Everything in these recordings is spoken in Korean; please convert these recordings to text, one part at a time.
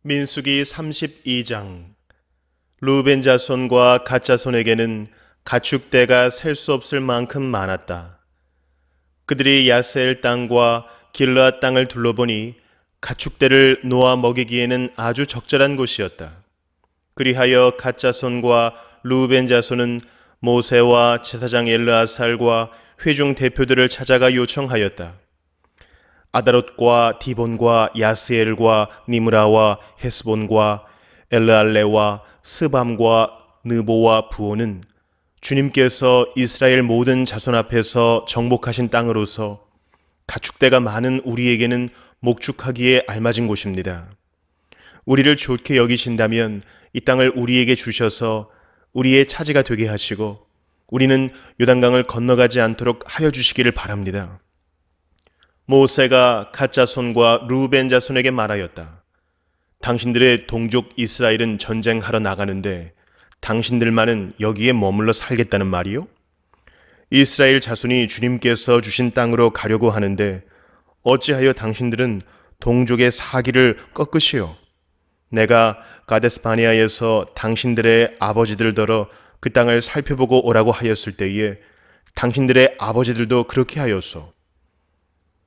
민수기 32장. 루벤 자손과 갓 자손에게는 가축대가 셀 수 없을 만큼 많았다. 그들이 야세엘 땅과 길르앗 땅을 둘러보니 가축대를 놓아 먹이기에는 아주 적절한 곳이었다. 그리하여 갓 자손과 루벤 자손은 모세와 제사장 엘르아살과 회중 대표들을 찾아가 요청하였다. 아다롯과 디본과 야스엘과 니므라와 헤스본과 엘르알레와 스밤과 느보와 부온은 주님께서 이스라엘 모든 자손 앞에서 정복하신 땅으로서 가축대가 많은 우리에게는 목축하기에 알맞은 곳입니다. 우리를 좋게 여기신다면 이 땅을 우리에게 주셔서 우리의 차지가 되게 하시고 우리는 요단강을 건너가지 않도록 하여 주시기를 바랍니다. 모세가 갓 자손과 루벤 자손에게 말하였다. 당신들의 동족 이스라엘은 전쟁하러 나가는데 당신들만은 여기에 머물러 살겠다는 말이요? 이스라엘 자손이 주님께서 주신 땅으로 가려고 하는데 어찌하여 당신들은 동족의 사기를 꺾으시오? 내가 가데스 바네아에서 당신들의 아버지들더러 그 땅을 살펴보고 오라고 하였을 때에 당신들의 아버지들도 그렇게 하였소.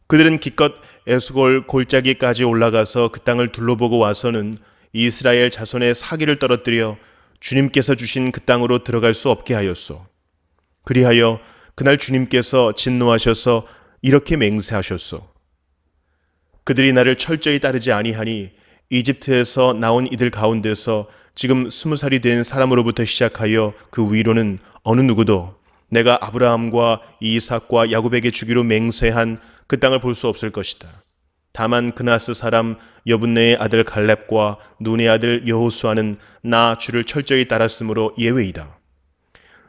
그들은 기껏 에스골 골짜기까지 올라가서 그 땅을 둘러보고 와서는 이스라엘 자손의 사기를 떨어뜨려 주님께서 주신 그 땅으로 들어갈 수 없게 하였소. 그리하여 그날 주님께서 진노하셔서 이렇게 맹세하셨소. 그들이 나를 철저히 따르지 아니하니 이집트에서 나온 이들 가운데서 지금 20살이 된 사람으로부터 시작하여 그 위로는 어느 누구도 내가 아브라함과 이삭과 야곱에게 주기로 맹세한 그 땅을 볼 수 없을 것이다. 다만 그나스 사람 여분네의 아들 갈렙과 눈의 아들 여호수아는 나 주를 철저히 따랐으므로 예외이다.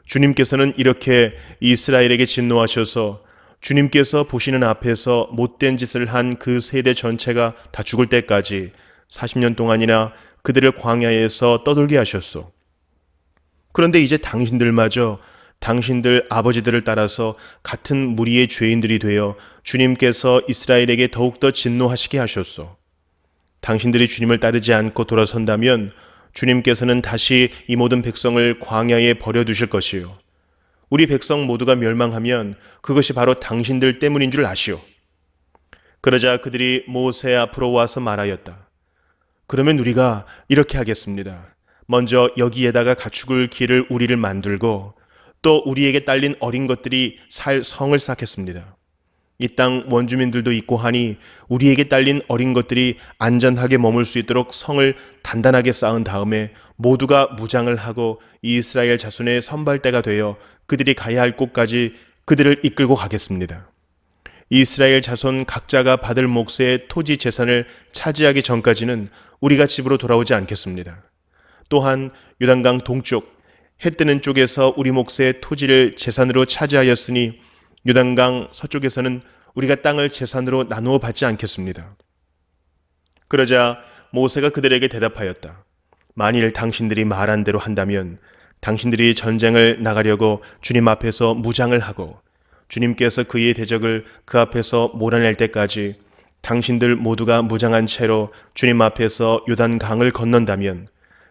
주님께서는 이렇게 이스라엘에게 진노하셔서 주님께서 보시는 앞에서 못된 짓을 한 그 세대 전체가 다 죽을 때까지 40년 동안이나 그들을 광야에서 떠돌게 하셨소. 그런데 이제 당신들마저 당신들 아버지들을 따라서 같은 무리의 죄인들이 되어 주님께서 이스라엘에게 더욱더 진노하시게 하셨소. 당신들이 주님을 따르지 않고 돌아선다면 주님께서는 다시 이 모든 백성을 광야에 버려두실 것이요. 우리 백성 모두가 멸망하면 그것이 바로 당신들 때문인 줄 아시오. 그러자 그들이 모세 앞으로 와서 말하였다. 그러면 우리가 이렇게 하겠습니다. 먼저 여기에다가 가축을 기를 우리를 만들고 또 우리에게 딸린 어린 것들이 살 성을 쌓겠습니다. 이 땅 원주민들도 있고 하니 우리에게 딸린 어린 것들이 안전하게 머물 수 있도록 성을 단단하게 쌓은 다음에 모두가 무장을 하고 이스라엘 자손의 선발대가 되어 그들이 가야 할 곳까지 그들을 이끌고 가겠습니다. 이스라엘 자손 각자가 받을 몫의 토지 재산을 차지하기 전까지는 우리가 집으로 돌아오지 않겠습니다. 또한 요단강 동쪽 해 뜨는 쪽에서 우리 몫의 토지를 재산으로 차지하였으니 요단강 서쪽에서는 우리가 땅을 재산으로 나누어 받지 않겠습니다. 그러자 모세가 그들에게 대답하였다. 만일 당신들이 말한 대로 한다면 당신들이 전쟁을 나가려고 주님 앞에서 무장을 하고 주님께서 그의 대적을 그 앞에서 몰아낼 때까지 당신들 모두가 무장한 채로 주님 앞에서 요단강을 건넌다면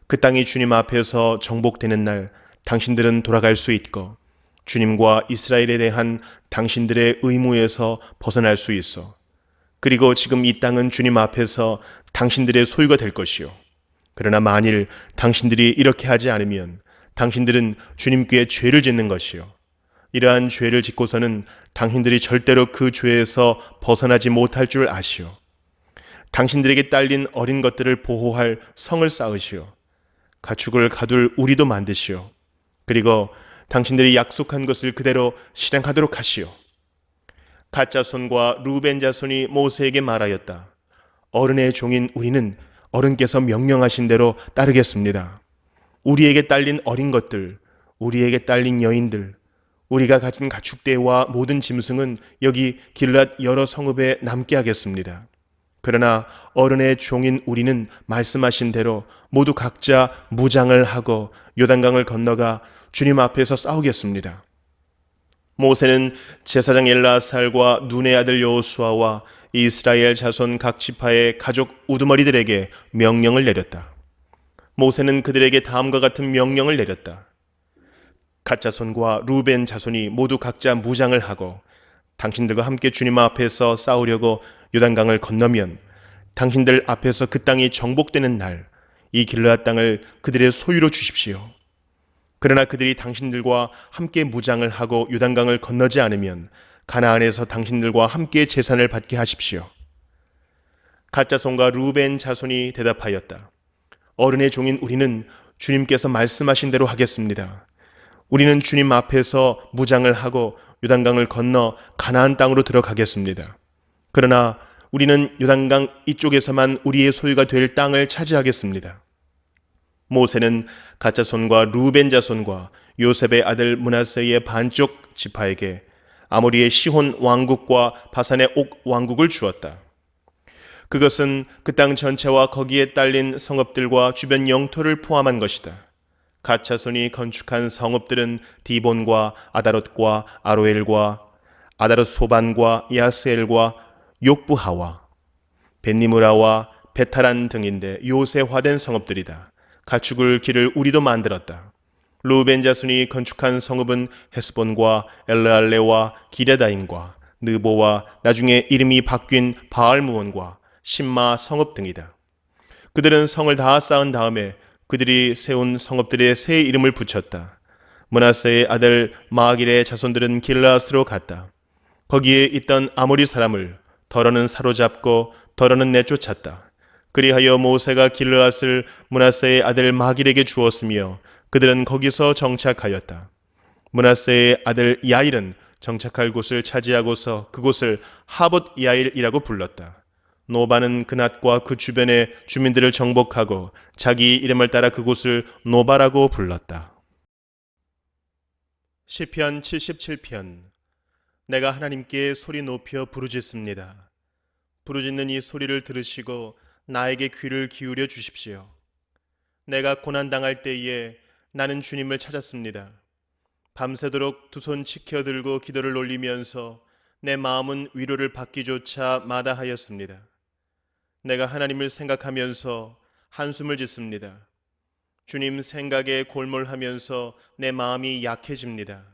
그 땅이 주님 앞에서 정복되는 날 당신들은 돌아갈 수 있고 주님과 이스라엘에 대한 당신들의 의무에서 벗어날 수 있어. 그리고 지금 이 땅은 주님 앞에서 당신들의 소유가 될 것이요. 그러나 만일 당신들이 이렇게 하지 않으면 당신들은 주님께 죄를 짓는 것이요. 이러한 죄를 짓고서는 당신들이 절대로 그 죄에서 벗어나지 못할 줄 아시오. 당신들에게 딸린 어린 것들을 보호할 성을 쌓으시오. 가축을 가둘 우리도 만드시오. 그리고 당신들이 약속한 것을 그대로 실행하도록 하시오. 갓 자손과 루벤 자손이 모세에게 말하였다. 어른의 종인 우리는 어른께서 명령하신 대로 따르겠습니다. 우리에게 딸린 어린 것들, 우리에게 딸린 여인들, 우리가 가진 가축대와 모든 짐승은 여기 길랏 여러 성읍에 남게 하겠습니다. 그러나 어른의 종인 우리는 말씀하신 대로 모두 각자 무장을 하고 요단강을 건너가 주님 앞에서 싸우겠습니다. 모세는 제사장 엘르아살과 눈의 아들 여호수아와 이스라엘 자손 각 지파의 가족 우두머리들에게 명령을 내렸다. 모세는 그들에게 다음과 같은 명령을 내렸다. 갓 자손과 루벤 자손이 모두 각자 무장을 하고 당신들과 함께 주님 앞에서 싸우려고 요단강을 건너면 당신들 앞에서 그 땅이 정복되는 날 이 길르앗 땅을 그들의 소유로 주십시오. 그러나 그들이 당신들과 함께 무장을 하고 요단강을 건너지 않으면 가나안에서 당신들과 함께 재산을 받게 하십시오. 갓 자손과 루벤 자손이 대답하였다. 어른의 종인 우리는 주님께서 말씀하신 대로 하겠습니다. 우리는 주님 앞에서 무장을 하고 요단강을 건너 가나안 땅으로 들어가겠습니다. 그러나 우리는 요단강 이쪽에서만 우리의 소유가 될 땅을 차지하겠습니다. 모세는 갓 자손과 루벤 자손과 요셉의 아들 므낫세의 반쪽 지파에게 아모리의 시혼 왕국과 바산의 옥 왕국을 주었다. 그것은 그 땅 전체와 거기에 딸린 성읍들과 주변 영토를 포함한 것이다. 갓 자손이 건축한 성읍들은 디본과 아다롯과 아로엘과 아다롯 소반과 야스엘과 욕부하와 벳니무라와 베타란 등인데 요새화된 성읍들이다. 가축을 기를 우리도 만들었다. 루벤 자손이 건축한 성읍은 헤스본과 엘르알레와 기레다임과 느보와 나중에 이름이 바뀐 바알무온과 신마 성읍 등이다. 그들은 성을 다 쌓은 다음에 그들이 세운 성읍들의 새 이름을 붙였다. 므낫세의 아들 마길의 자손들은 길르앗으로 갔다. 거기에 있던 아모리 사람을 더러는 사로잡고 더러는 내쫓았다. 그리하여 모세가 길르앗을 므낫세의 아들 마길에게 주었으며 그들은 거기서 정착하였다. 므낫세의 아들 야일은 정착할 곳을 차지하고서 그곳을 하봇 야일이라고 불렀다. 노바는 그낫과 그 주변의 주민들을 정복하고 자기 이름을 따라 그곳을 노바라고 불렀다. 시편 77편. 내가 하나님께 소리 높여 부르짖습니다. 부르짖는 이 소리를 들으시고 나에게 귀를 기울여 주십시오. 내가 고난당할 때에 나는 주님을 찾았습니다. 밤새도록 두 손 치켜들고 기도를 올리면서 내 마음은 위로를 받기조차 마다하였습니다. 내가 하나님을 생각하면서 한숨을 짓습니다. 주님 생각에 골몰하면서 내 마음이 약해집니다.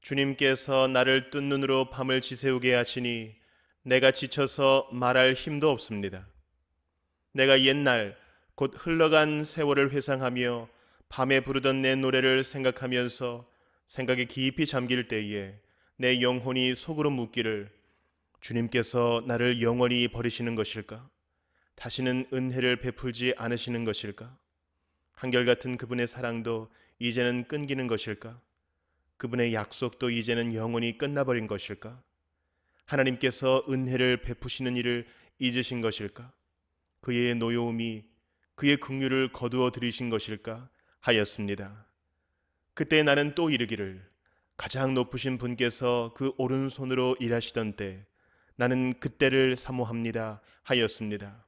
주님께서 나를 뜬 눈으로 밤을 지새우게 하시니 내가 지쳐서 말할 힘도 없습니다. 내가 옛날 곧 흘러간 세월을 회상하며 밤에 부르던 내 노래를 생각하면서 생각에 깊이 잠길 때에 내 영혼이 속으로 묻기를 주님께서 나를 영원히 버리시는 것일까? 다시는 은혜를 베풀지 않으시는 것일까? 한결같은 그분의 사랑도 이제는 끊기는 것일까? 그분의 약속도 이제는 영원히 끝나버린 것일까? 하나님께서 은혜를 베푸시는 일을 잊으신 것일까? 그의 노여움이 그의 긍휼을 거두어 들이신 것일까 하였습니다. 그때 나는 또 이르기를 가장 높으신 분께서 그 오른손으로 일하시던 때 나는 그때를 사모합니다 하였습니다.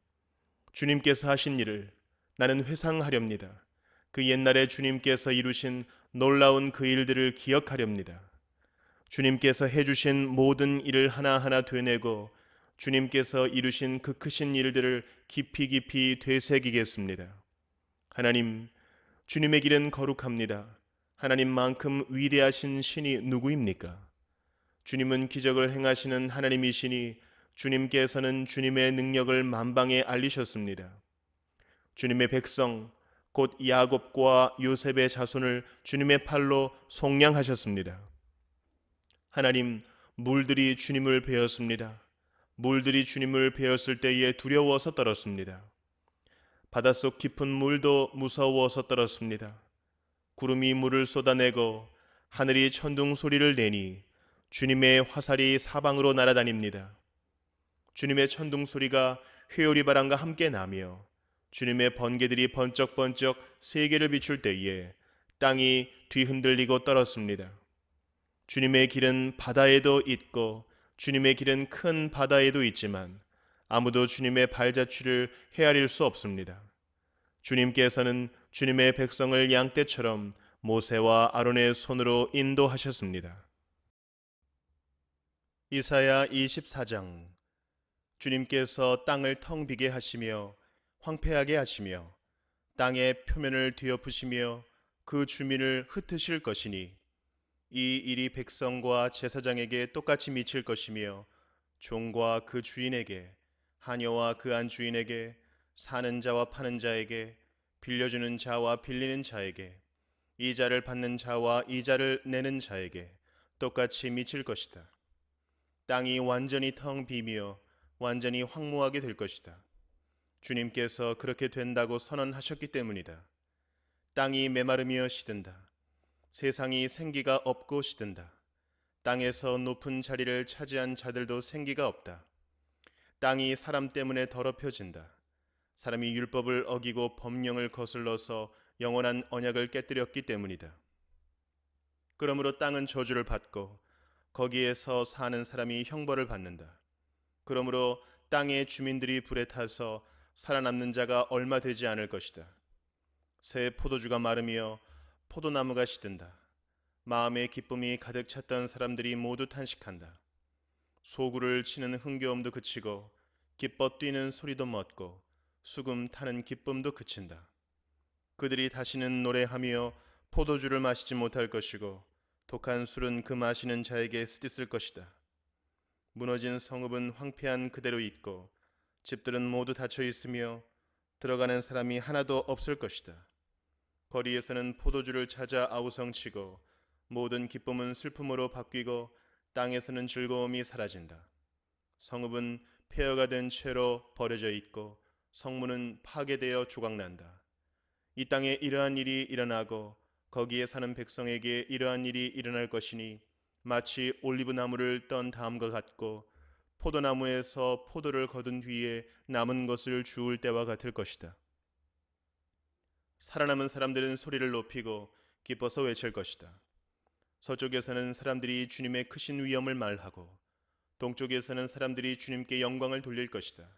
주님께서 하신 일을 나는 회상하렵니다. 그 옛날에 주님께서 이루신 놀라운 그 일들을 기억하렵니다. 주님께서 해주신 모든 일을 하나하나 되뇌고 주님께서 이루신 그 크신 일들을 깊이 깊이 되새기겠습니다. 하나님, 주님의 길은 거룩합니다. 하나님만큼 위대하신 신이 누구입니까? 주님은 기적을 행하시는 하나님이시니 주님께서는 주님의 능력을 만방에 알리셨습니다. 주님의 백성, 곧 야곱과 요셉의 자손을 주님의 팔로 속량하셨습니다. 하나님, 물들이 주님을 베었습니다. 물들이 주님을 베었을 때에 두려워서 떨었습니다. 바닷속 깊은 물도 무서워서 떨었습니다. 구름이 물을 쏟아내고 하늘이 천둥 소리를 내니 주님의 화살이 사방으로 날아다닙니다. 주님의 천둥 소리가 회오리 바람과 함께 나며 주님의 번개들이 번쩍번쩍 세계를 비출 때에 땅이 뒤흔들리고 떨었습니다. 주님의 길은 바다에도 있고 주님의 길은 큰 바다에도 있지만 아무도 주님의 발자취를 헤아릴 수 없습니다. 주님께서는 주님의 백성을 양떼처럼 모세와 아론의 손으로 인도하셨습니다. 이사야 24장. 주님께서 땅을 텅 비게 하시며 황폐하게 하시며 땅의 표면을 뒤엎으시며 그 주민을 흩으실 것이니 이 일이 백성과 제사장에게 똑같이 미칠 것이며 종과 그 주인에게 하녀와 그 안 주인에게 사는 자와 파는 자에게 빌려주는 자와 빌리는 자에게 이자를 받는 자와 이자를 내는 자에게 똑같이 미칠 것이다. 땅이 완전히 텅 비며 완전히 황무하게 될 것이다. 주님께서 그렇게 된다고 선언하셨기 때문이다. 땅이 메마르며 시든다. 세상이 생기가 없고 시든다. 땅에서 높은 자리를 차지한 자들도 생기가 없다. 땅이 사람 때문에 더럽혀진다. 사람이 율법을 어기고 법령을 거슬러서 영원한 언약을 깨뜨렸기 때문이다. 그러므로 땅은 저주를 받고 거기에서 사는 사람이 형벌을 받는다. 그러므로 땅의 주민들이 불에 타서 살아남는 자가 얼마 되지 않을 것이다. 새 포도주가 마르며 포도나무가 시든다. 마음의 기쁨이 가득 찼던 사람들이 모두 탄식한다. 소구를 치는 흥겨움도 그치고 기뻐 뛰는 소리도 멎고 수금 타는 기쁨도 그친다. 그들이 다시는 노래하며 포도주를 마시지 못할 것이고 독한 술은 그 마시는 자에게 스tis을 것이다. 무너진 성읍은 황폐한 그대로 있고 집들은 모두 닫혀 있으며 들어가는 사람이 하나도 없을 것이다. 거리에서는 포도주를 찾아 아우성치고 모든 기쁨은 슬픔으로 바뀌고 땅에서는 즐거움이 사라진다. 성읍은 폐허가 된 채로 버려져 있고 성문은 파괴되어 조각난다. 이 땅에 이러한 일이 일어나고 거기에 사는 백성에게 이러한 일이 일어날 것이니 마치 올리브 나무를 떤 다음과 같고 포도나무에서 포도를 거둔 뒤에 남은 것을 주울 때와 같을 것이다. 살아남은 사람들은 소리를 높이고 기뻐서 외칠 것이다. 서쪽에서는 사람들이 주님의 크신 위엄을 말하고 동쪽에서는 사람들이 주님께 영광을 돌릴 것이다.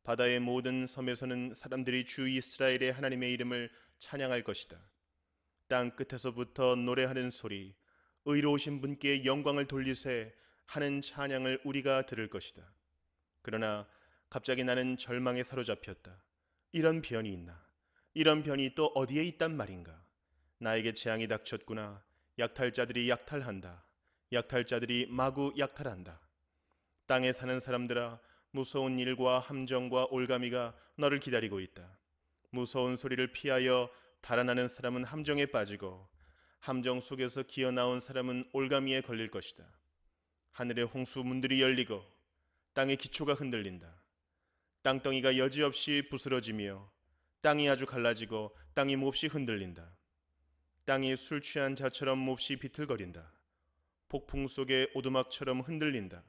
바다의 모든 섬에서는 사람들이 주 이스라엘의 하나님의 이름을 찬양할 것이다. 땅 끝에서부터 노래하는 소리, 의로우신 분께 영광을 돌리세 하는 찬양을 우리가 들을 것이다. 그러나 갑자기 나는 절망에 사로잡혔다. 이런 변이 있나? 이런 변이 또 어디에 있단 말인가? 나에게 재앙이 닥쳤구나. 약탈자들이 약탈한다. 약탈자들이 마구 약탈한다. 땅에 사는 사람들아, 무서운 일과 함정과 올가미가 너를 기다리고 있다. 무서운 소리를 피하여 달아나는 사람은 함정에 빠지고 함정 속에서 기어 나온 사람은 올가미에 걸릴 것이다. 하늘의 홍수 문들이 열리고 땅의 기초가 흔들린다. 땅덩이가 여지없이 부스러지며 땅이 아주 갈라지고 땅이 몹시 흔들린다. 땅이 술 취한 자처럼 몹시 비틀거린다. 폭풍 속의 오두막처럼 흔들린다.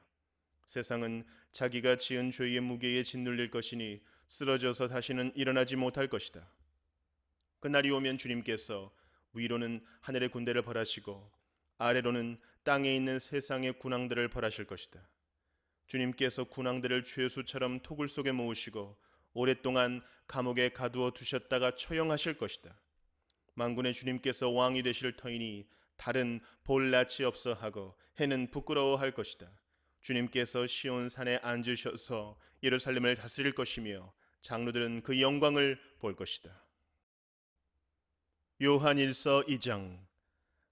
세상은 자기가 지은 죄의 무게에 짓눌릴 것이니 쓰러져서 다시는 일어나지 못할 것이다. 그날이 오면 주님께서 위로는 하늘의 군대를 벌하시고 아래로는 땅에 있는 세상의 군왕들을 벌하실 것이다. 주님께서 군왕들을 죄수처럼 토굴 속에 모으시고 오랫동안 감옥에 가두어 두셨다가 처형하실 것이다. 만군의 주님께서 왕이 되실 터이니 달은 볼낯이 없어 하고 해는 부끄러워할 것이다. 주님께서 시온 산에 앉으셔서 예루살렘을 다스릴 것이며 장로들은 그 영광을 볼 것이다. 요한일서 2장.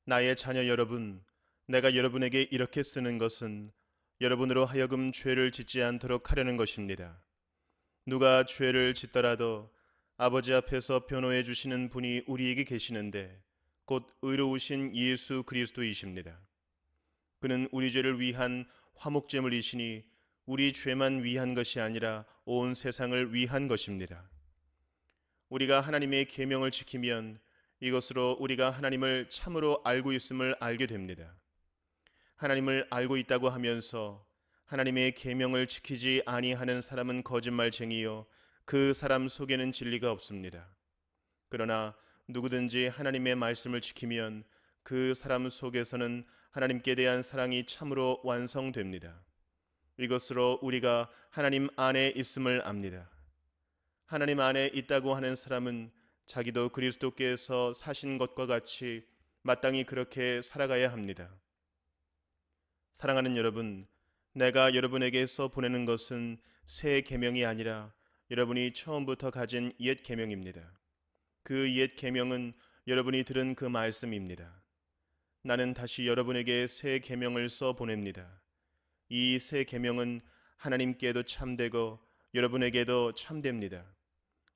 나의 자녀 여러분, 내가 여러분에게 이렇게 쓰는 것은 여러분으로 하여금 죄를 짓지 않도록 하려는 것입니다. 누가 죄를 짓더라도 아버지 앞에서 변호해 주시는 분이 우리에게 계시는데 곧 의로우신 예수 그리스도이십니다. 그는 우리 죄를 위한 화목제물이시니 우리 죄만 위한 것이 아니라 온 세상을 위한 것입니다. 우리가 하나님의 계명을 지키면 이것으로 우리가 하나님을 참으로 알고 있음을 알게 됩니다. 하나님을 알고 있다고 하면서 하나님의 계명을 지키지 아니하는 사람은 거짓말쟁이요 그 사람 속에는 진리가 없습니다. 그러나 누구든지 하나님의 말씀을 지키면 그 사람 속에서는 하나님께 대한 사랑이 참으로 완성됩니다. 이것으로 우리가 하나님 안에 있음을 압니다. 하나님 안에 있다고 하는 사람은 자기도 그리스도께서 사신 것과 같이 마땅히 그렇게 살아가야 합니다. 사랑하는 여러분, 내가 여러분에게서 보내는 것은 새 계명이 아니라 여러분이 처음부터 가진 옛 계명입니다. 그 옛 계명은 여러분이 들은 그 말씀입니다. 나는 다시 여러분에게 새 계명을 써 보냅니다. 이 새 계명은 하나님께도 참되고 여러분에게도 참됩니다.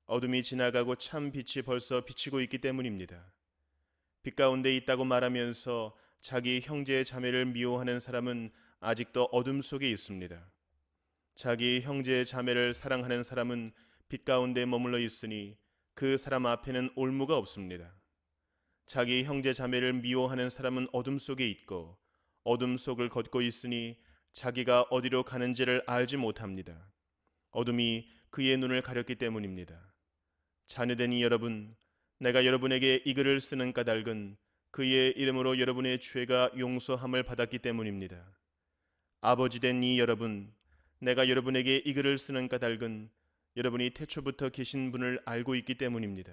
어둠이 지나가고 참 빛이 벌써 비치고 있기 때문입니다. 빛 가운데 있다고 말하면서 자기 형제 자매를 미워하는 사람은 아직도 어둠 속에 있습니다. 자기 형제 자매를 사랑하는 사람은 빛 가운데 머물러 있으니 그 사람 앞에는 올무가 없습니다. 자기 형제 자매를 미워하는 사람은 어둠 속에 있고 어둠 속을 걷고 있으니 자기가 어디로 가는지를 알지 못합니다. 어둠이 그의 눈을 가렸기 때문입니다. 자녀된 이 여러분, 내가 여러분에게 이 글을 쓰는 까닭은 그의 이름으로 여러분의 죄가 용서함을 받았기 때문입니다. 아버지 된 이 여러분, 내가 여러분에게 이 글을 쓰는 까닭은 여러분이 태초부터 계신 분을 알고 있기 때문입니다.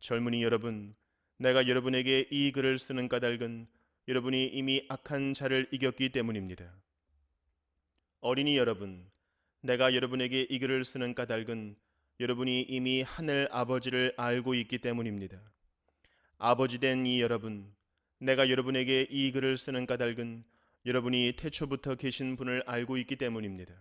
젊은이 여러분, 내가 여러분에게 이 글을 쓰는 까닭은 여러분이 이미 악한 자를 이겼기 때문입니다. 어린이 여러분, 내가 여러분에게 이 글을 쓰는 까닭은 여러분이 이미 하늘 아버지를 알고 있기 때문입니다. 아버지 된 이 여러분, 내가 여러분에게 이 글을 쓰는 까닭은 여러분이 태초부터 계신 분을 알고 있기 때문입니다.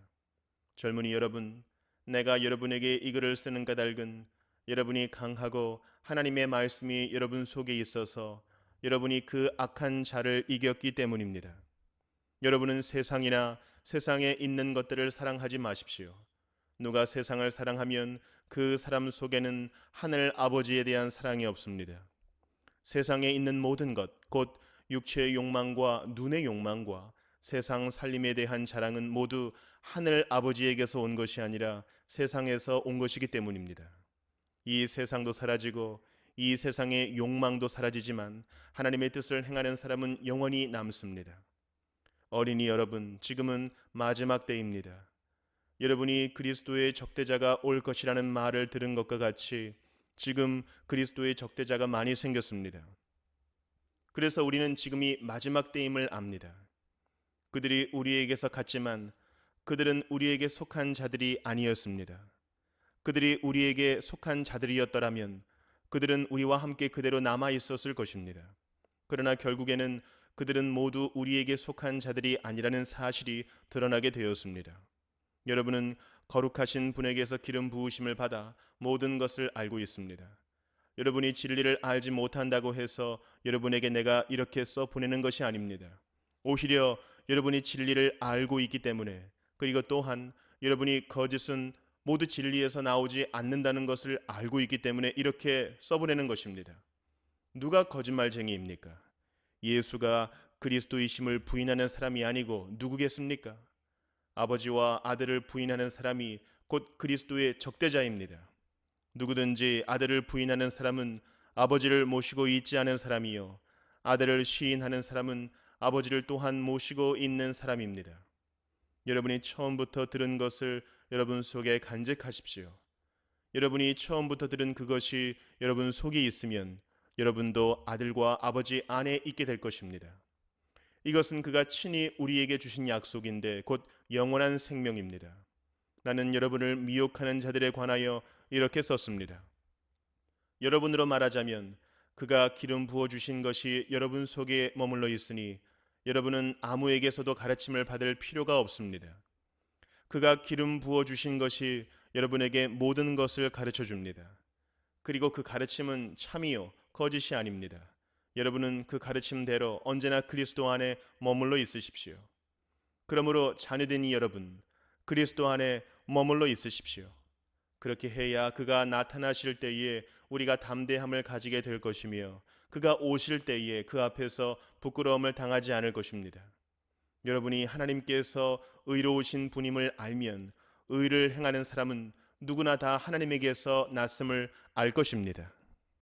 젊은이 여러분, 내가 여러분에게 이 글을 쓰는 까닭은 여러분이 강하고 하나님의 말씀이 여러분 속에 있어서 여러분이 그 악한 자를 이겼기 때문입니다. 여러분은 세상이나 세상에 있는 것들을 사랑하지 마십시오. 누가 세상을 사랑하면 그 사람 속에는 하늘 아버지에 대한 사랑이 없습니다. 세상에 있는 모든 것, 곧 육체의 욕망과 눈의 욕망과 세상 살림에 대한 자랑은 모두 하늘 아버지에게서 온 것이 아니라 세상에서 온 것이기 때문입니다. 이 세상도 사라지고 이 세상의 욕망도 사라지지만 하나님의 뜻을 행하는 사람은 영원히 남습니다. 어린이 여러분, 지금은 마지막 때입니다. 여러분이 그리스도의 적대자가 올 것이라는 말을 들은 것과 같이 지금 그리스도의 적대자가 많이 생겼습니다. 그래서 우리는 지금이 마지막 때임을 압니다. 그들이 우리에게서 갔지만 그들은 우리에게 속한 자들이 아니었습니다. 그들이 우리에게 속한 자들이었더라면 그들은 우리와 함께 그대로 남아 있었을 것입니다. 그러나 결국에는 그들은 모두 우리에게 속한 자들이 아니라는 사실이 드러나게 되었습니다. 여러분은 거룩하신 분에게서 기름 부으심을 받아 모든 것을 알고 있습니다. 여러분이 진리를 알지 못한다고 해서 여러분에게 내가 이렇게 써 보내는 것이 아닙니다. 오히려 여러분이 진리를 알고 있기 때문에, 그리고 또한 여러분이 거짓은 모두 진리에서 나오지 않는다는 것을 알고 있기 때문에 이렇게 써보내는 것입니다. 누가 거짓말쟁이입니까? 예수가 그리스도이심을 부인하는 사람이 아니고 누구겠습니까? 아버지와 아들을 부인하는 사람이 곧 그리스도의 적대자입니다. 누구든지 아들을 부인하는 사람은 아버지를 모시고 있지 않은 사람이요, 아들을 시인하는 사람은 아버지를 또한 모시고 있는 사람입니다. 여러분이 처음부터 들은 것을 여러분 속에 간직하십시오. 여러분이 처음부터 들은 그것이 여러분 속에 있으면 여러분도 아들과 아버지 안에 있게 될 것입니다. 이것은 그가 친히 우리에게 주신 약속인데 곧 영원한 생명입니다. 나는 여러분을 미혹하는 자들에 관하여 이렇게 썼습니다. 여러분으로 말하자면 그가 기름 부어 주신 것이 여러분 속에 머물러 있으니 여러분은 아무에게서도 가르침을 받을 필요가 없습니다. 그가 기름 부어 주신 것이 여러분에게 모든 것을 가르쳐 줍니다. 그리고 그 가르침은 참이요 거짓이 아닙니다. 여러분은 그 가르침대로 언제나 그리스도 안에 머물러 있으십시오. 그러므로 자녀된 이 여러분, 그리스도 안에 머물러 있으십시오. 그렇게 해야 그가 나타나실 때에 우리가 담대함을 가지게 될 것이며 그가 오실 때에 그 앞에서 부끄러움을 당하지 않을 것입니다. 여러분이 하나님께서 의로우신 분임을 알면 의를 행하는 사람은 누구나 다 하나님에게서 났음을 알 것입니다.